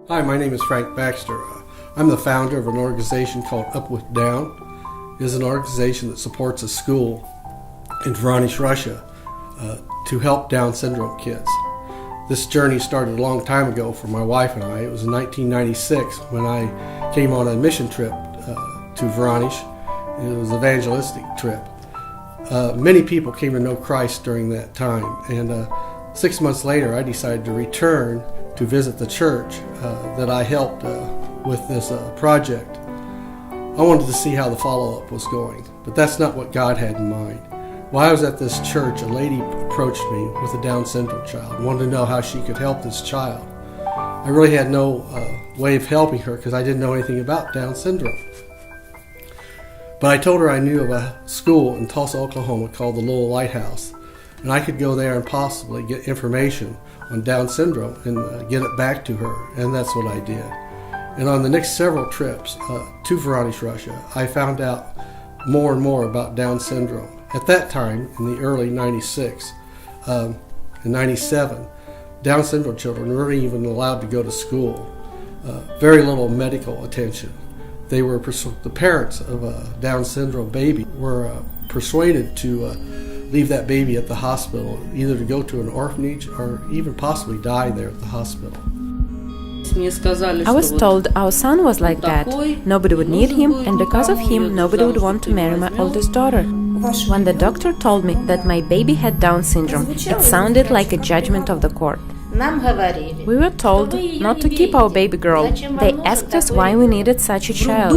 Hi, my name is Frank Baxter. I'm the founder of an organization called Up With Down. It is an organization that supports a school in Voronezh, Russia, to help Down syndrome kids. This journey started a long time ago for my wife and I. It was in 1996 when I came on a mission trip to Voronezh. It was an evangelistic trip. Many people came to know Christ during that time, and 6 months later I decided to return to visit the church that I helped with this project. I wanted to see how the follow-up was going, but that's not what God had in mind. While I was at this church, a lady approached me with a Down syndrome child and wanted to know how she could help this child. I really had no way of helping her because I didn't know anything about Down syndrome. But I told her I knew of a school in Tulsa, Oklahoma called the Little Lighthouse, and I could go there and possibly get information on Down syndrome and get it back to her, and that's what I did. And on the next several trips to Voronezh, Russia, I found out more and more about Down syndrome. At that time, in the early 96 and 97, Down syndrome children weren't even allowed to go to school. Very little medical attention. The parents of a Down syndrome baby were persuaded to leave that baby at the hospital, either to go to an orphanage or even possibly die there at the hospital. I was told our son was like that. Nobody would need him, and because of him, nobody would want to marry my oldest daughter. When the doctor told me that my baby had Down syndrome, it sounded like a judgment of the court. We were told not to keep our baby girl. They asked us why we needed such a child.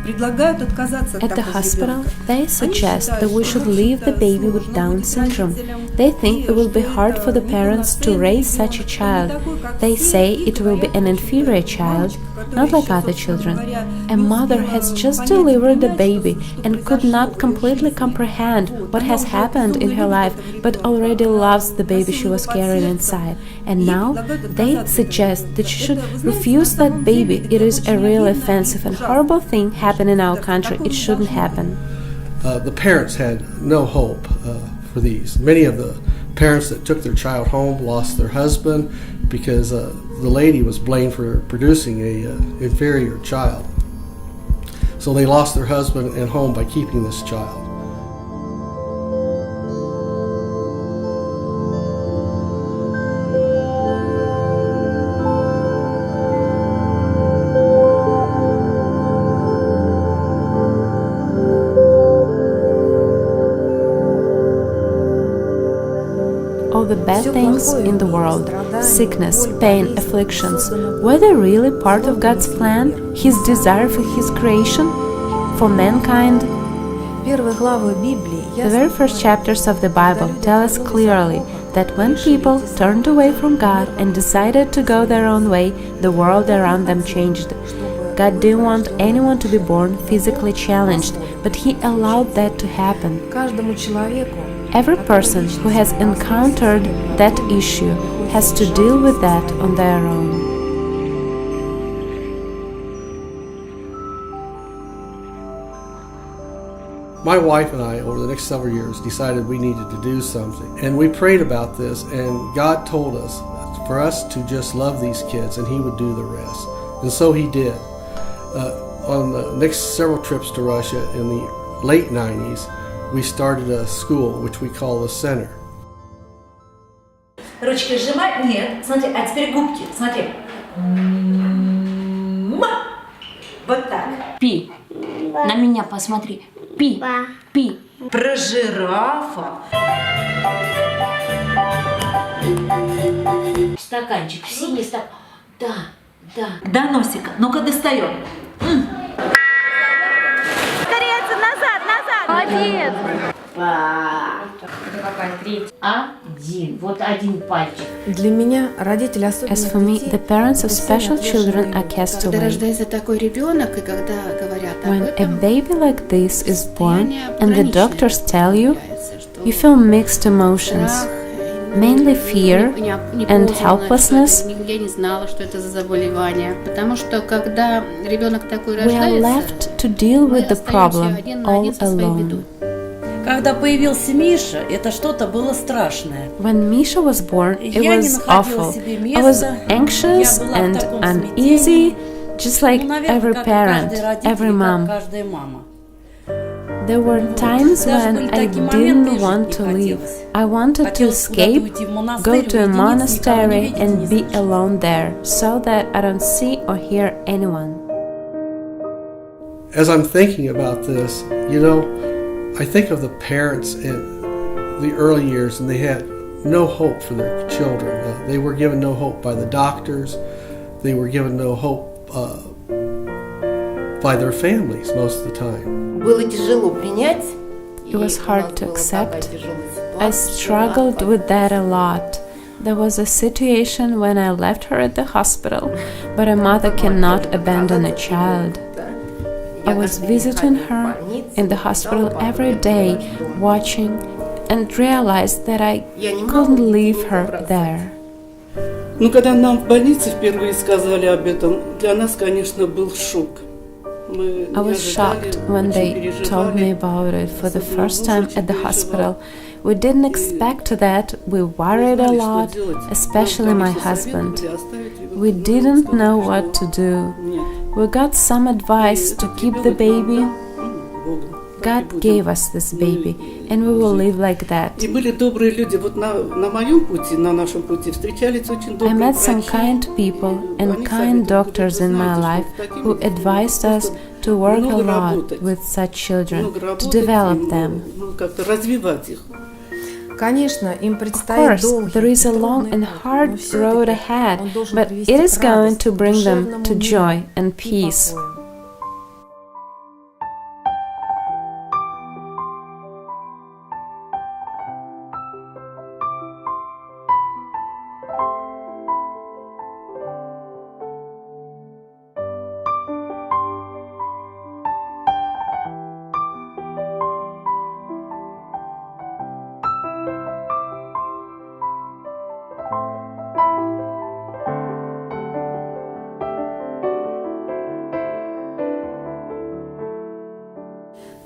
At the hospital, they suggest that we should leave the baby with Down syndrome. They think it will be hard for the parents to raise such a child. They say it will be an inferior child, not like other children. A mother has just delivered a baby and could not completely comprehend what has happened in her life, but already loves the baby she was carrying inside. And now they suggest that she should refuse that baby. It is a really offensive and horrible thing happening in our country. It shouldn't happen. The parents had no hope for these. Many of the parents that took their child home lost their husband because the lady was blamed for producing an inferior child. So they lost their husband and home by keeping this child. All the bad things in the world, sickness, pain, afflictions, were they really part of God's plan, His desire for His creation, for mankind? The very first chapters of the Bible tell us clearly that when people turned away from God and decided to go their own way, the world around them changed. God didn't want anyone to be born physically challenged, but He allowed that to happen. Every person who has encountered that issue has to deal with that on their own. My wife and I, over the next several years, decided we needed to do something. And we prayed about this, and God told us for us to just love these kids, and He would do the rest. And so He did. On the next several trips to Russia in the late 90s, we started a school, which we call the Center. Ручки сжимай? Нет. Смотри, а теперь губки. Смотри. Вот так. Пи. На меня посмотри. Пи. Пи. Про жирафа. Стаканчик. Синий стакан. Да. До носика. Ну-ка, достаем. Молодец! Вот один пальчик. Для меня родители особенно. As for me, the parents of special children are cast Когда away. рождается такой ребенок, и когда говорят об When a этом, baby like this is born and the doctors tell you, you feel mixed emotions, mainly fear and helplessness. Я не знала, что это за заболевание, потому что когда ребенок такой We are рождается, left to deal with the problem all alone. Когда появился Миша, это что-то было страшное. When Misha was born, it Я не was находила awful. себе I was места. anxious Я была в and таком uneasy, just like Наверное, every как и parent, каждый родитель, every и mom. как каждая мама. There were times Даже when были I такие моменты, didn't want жить to не leave. хотелось. I wanted to Хотелось куда-то escape, уйти в go монастырь, to a уединиться, никого не monastery видеть, не and be слышать. alone there, so that I don't see or hear anyone. As I'm thinking about this, you know, I think of the parents in the early years, and they had no hope for their children. They were given no hope by the doctors. They were given no hope by their families most of the time. Было тяжело принять. It was hard to accept. I struggled with that a lot. There was a situation when I left her at the hospital, but a mother cannot abandon a child. I was visiting her in the hospital every day, watching, and realized that I couldn't leave her there. Ну, когда нам в больнице впервые сказали об этом, для нас, конечно, был шок. I was shocked when they told me about it for the first time at the hospital. We didn't expect that. We worried a lot, especially my husband. We didn't know what to do. We got some advice to keep the baby. God gave us this baby, and we will live like that. И были добрые люди. Вот на моем пути, на нашем пути встречались очень добрые I met some врачи. kind people and kind doctors in my life who advised us to work a lot with such children, to develop them. Ну, как-то развивать их. Конечно, им Of предстоит course, долгий there is a и long трудный and путь, hard но всё-таки road ahead, он должен but привести it is к going радости, to bring them душевному to миру joy and и peace. покою.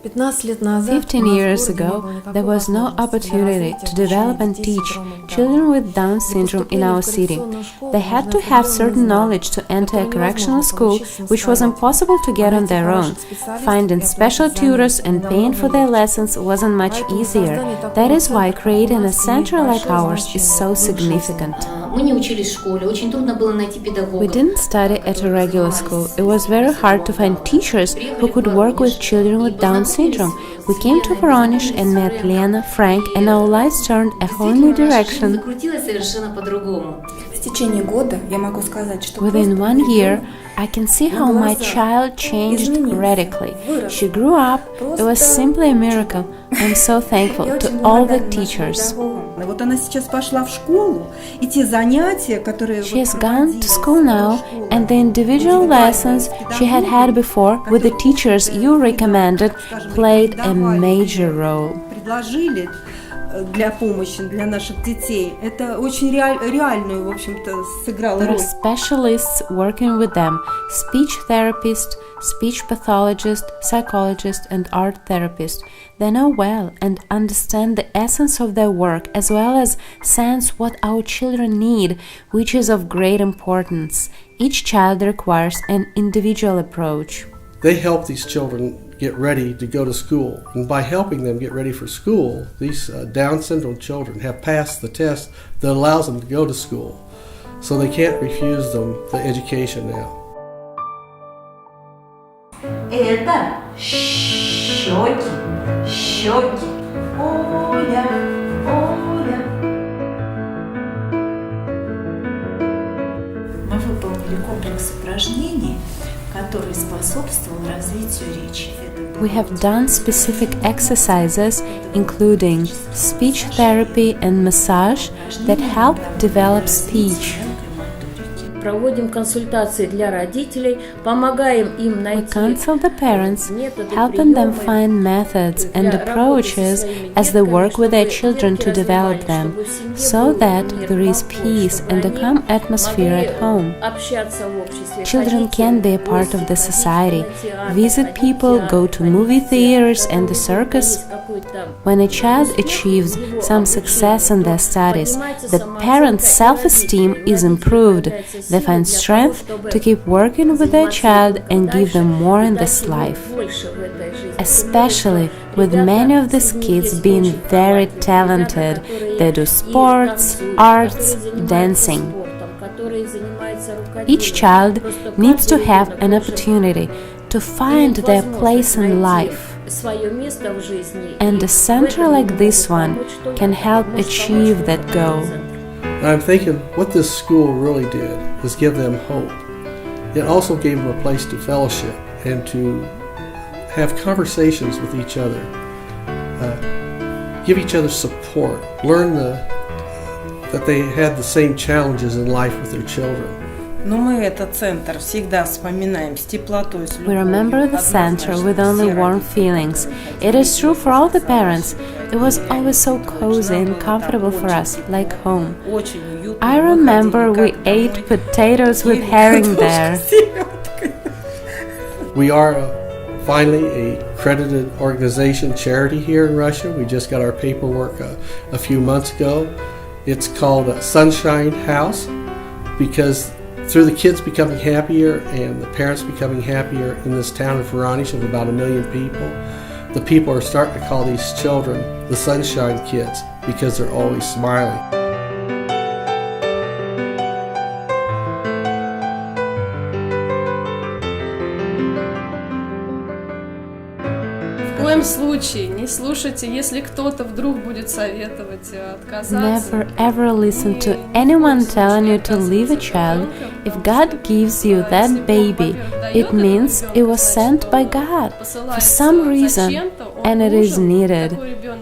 Fifteen years ago, there was no opportunity to develop and teach children with Down syndrome in our city. They had to have certain knowledge to enter a correctional school, which was impossible to get on their own. Finding special tutors and paying for their lessons wasn't much easier. That is why creating a center like ours is so significant. Мы не учились в школе, очень трудно было найти We педагогов. didn't study at a regular school. It was very hard to find teachers who could work with children with Down syndrome. We came to Voronezh and met Lena, Frank, and our lives turned a whole new direction. Закрутилось совершенно по-другому. В течение года я могу сказать, что Within 1 year, I can see how my child changed radically. She grew up. It was simply a miracle. I'm so thankful to all the teachers. Вот она сейчас пошла в школу, и те занятия, которые She has gone to school now, and the individual lessons she had had before with the teachers you recommended played a major role. предложили для помощи для наших детей, это очень реальную, в общем-то, сыграло There are роль. specialists working with them, speech therapist, speech pathologist, psychologist, and art therapist. They know well and understand the essence of their work as well as sense what our children need, which is of great importance. Each child requires an individual approach. They help these children get ready to go to school. And by helping them get ready for school, these Down syndrome children have passed the test that allows them to go to school. So they can't refuse them the education now. Это щеки, щеки. Оля, Оля. Мы выполнили комплекс упражнений, который способствовал развитию речи. We have done specific exercises, including speech therapy and massage, that help develop speech. Проводим консультации для родителей, помогаем им We найти counsel the parents, helping them find methods and approaches as they work with their children to develop them, so that there is peace and a calm atmosphere at home. общаться в обществе. Children can be a part of the society, visit people, go to movie theaters and the circus. When a child achieves some success in their studies, the parents' self-esteem is improved. They find strength to keep working with their child and give them more in this life. Especially with many of these kids being very talented. They do sports, arts, dancing. Each child needs to have an opportunity to find their place in life. And a center like this one can help achieve that goal. And I'm thinking what this school really did was give them hope. It also gave them a place to fellowship and to have conversations with each other, give each other support, learn that they had the same challenges in life with their children. Но мы этот центр всегда вспоминаем с теплотой, с We remember the center with only warm feelings. It is true for all the parents. It was always so cozy and comfortable for us, like home. I remember we ate potatoes with herring there. We are finally a accredited organization, charity here in Russia. We just got our paperwork a few months ago. It's called Sunshine House because through the kids becoming happier and the parents becoming happier in this town of Voronezh of about 1 million people, the people are starting to call these children the Sunshine Kids because they're always smiling. В коем случае не слушайте, если кто-то вдруг будет советовать отказаться. Never ever listen to anyone telling you to leave a child. If God gives you that baby, it means it was sent by God for some reason, and it is needed.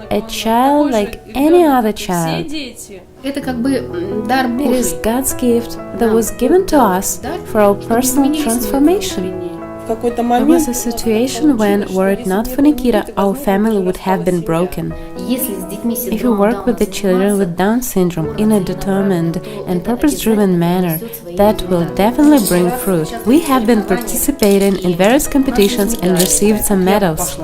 A child like any other child. Это как бы дар It Божий. is God's gift that was given to us for our personal transformation. There was a situation when, were it not for Nikita, our family would have been broken. If you work with the children with Down syndrome in a determined and purpose-driven manner, that will definitely bring fruit. We have been participating in various competitions and received some medals.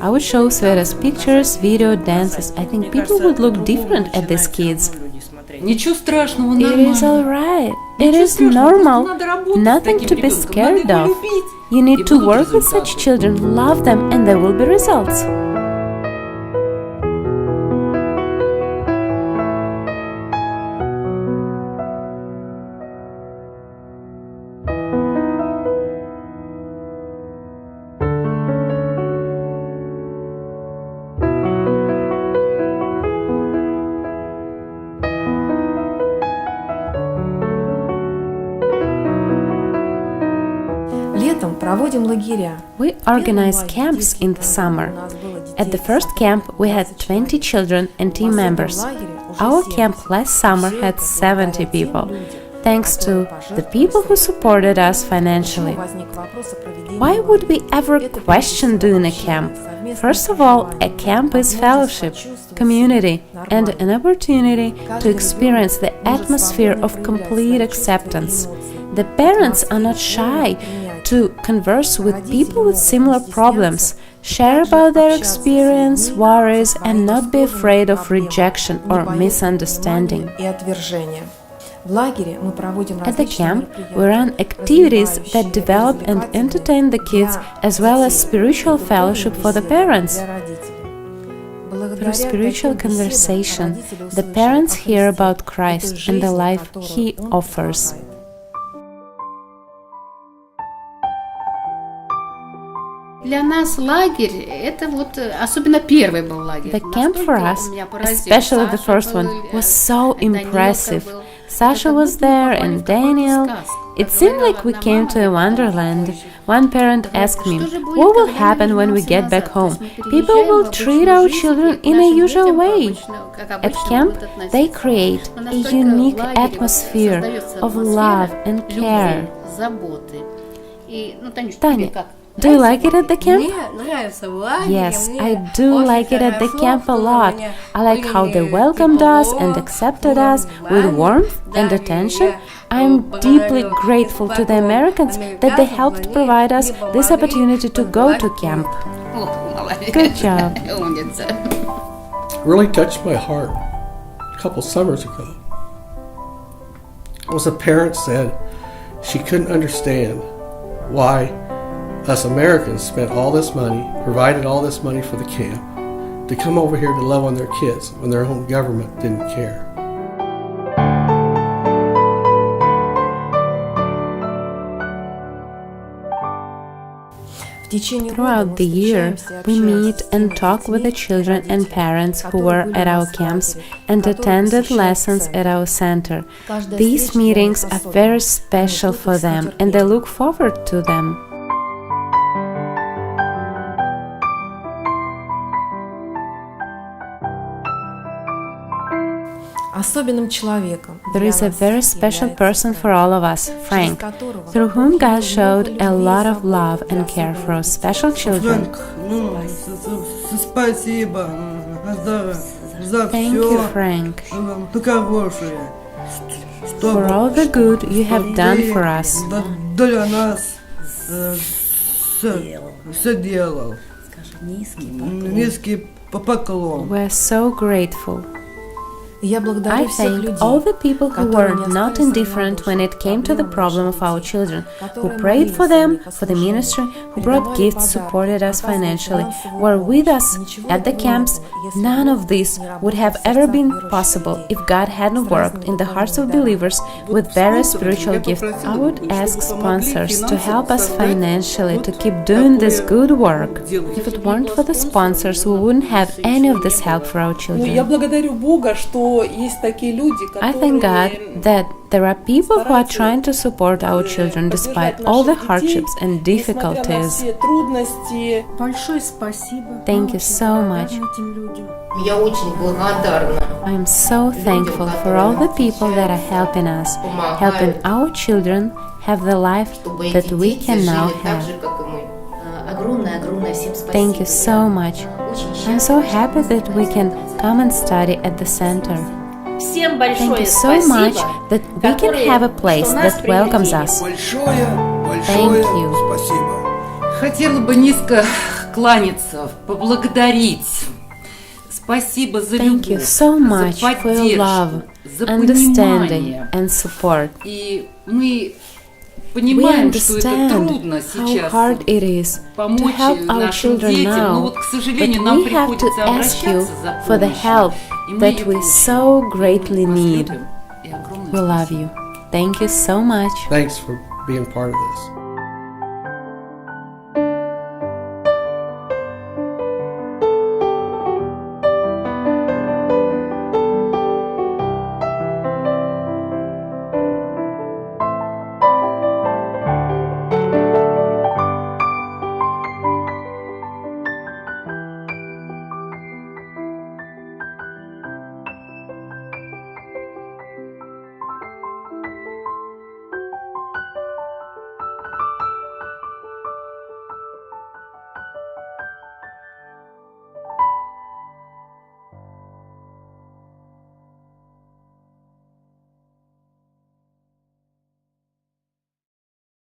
I would show Sveta's pictures, video, dances. I think people would look different at these kids. Ничего страшного, It is alright. It is normal. Nothing to be scared of. You need to work with such children, love them, and there will be results. Летом проводим лагеря. We organize camps in the summer. At the first camp, we had 20 children and team members. Our camp last summer had 70 people, thanks to the people who supported us financially. Why would we ever question doing a camp? First of all, a camp is fellowship, community, and an opportunity to experience the atmosphere of complete acceptance. The parents are not shy to converse with people with similar problems, share about their experience, worries, and not be afraid of rejection or misunderstanding. At the camp, we run activities that develop and entertain the kids, as well as spiritual fellowship for the parents. Through spiritual conversation, the parents hear about Christ and the life He offers. Для нас лагерь, это вот, особенно первый был лагерь. The camp for us, especially the first one, was so impressive. Sasha was there and Daniel. It seemed like we came to a wonderland. One parent asked me, what will happen when we get back home? People will treat our children in a usual way. At camp, they create a unique atmosphere of love and care. Tanya, do you like it at the camp? Yes, I do like it at the camp a lot. I like how they welcomed us and accepted us with warmth and attention. I am deeply grateful to the Americans that they helped provide us this opportunity to go to camp. Good job. Умница. really touched my heart a couple summers ago. It was a parent said she couldn't understand why us Americans spent all this money, provided all this money for the camp, to come over here to love on their kids when their own government didn't care. Throughout the year, we meet and talk with the children and parents who were at our camps and attended lessons at our center. These meetings are very special for them, and they look forward to them. There is a very special person for all of us, Frank, through whom God showed a lot of love and care for our special children. Спасибо за Thank you, Frank, Ты хорошая. for all the good you have done for us. Для нас все делал. Низкий поклон. We're so grateful. I thank all the people who were not indifferent when it came to the problem of our children, who prayed for them, for the ministry, who brought gifts, supported us financially, were with us at the camps. None of this would have ever been possible if God hadn't worked in the hearts of believers with various spiritual gifts. I would ask sponsors to help us financially to keep doing this good work. If it weren't for the sponsors, we wouldn't have any of this help for our children. I thank God that there are people who are trying to support our children despite all the hardships and difficulties. Thank you so much. I am so thankful for all the people that are helping us, helping our children have the life that we can now have. Thank you so much. I'm so happy that we can come and study at the center. Thank you so much that we can have a place that welcomes us. Thank you. Хотела бы низко кланяться, поблагодарить. Спасибо за любовь, Thank you so much for your love, understanding and support. И мы We понимаем, что это understand трудно how сейчас hard it is to помочь help our нашим children детям, но now, вот, к but сожалению, нам we have to приходится ask you обращаться за for the помощью, help и мы that ее we получаем. so greatly Вас need. любим и огромное We love you. Thank you so much. Thanks for being part of this.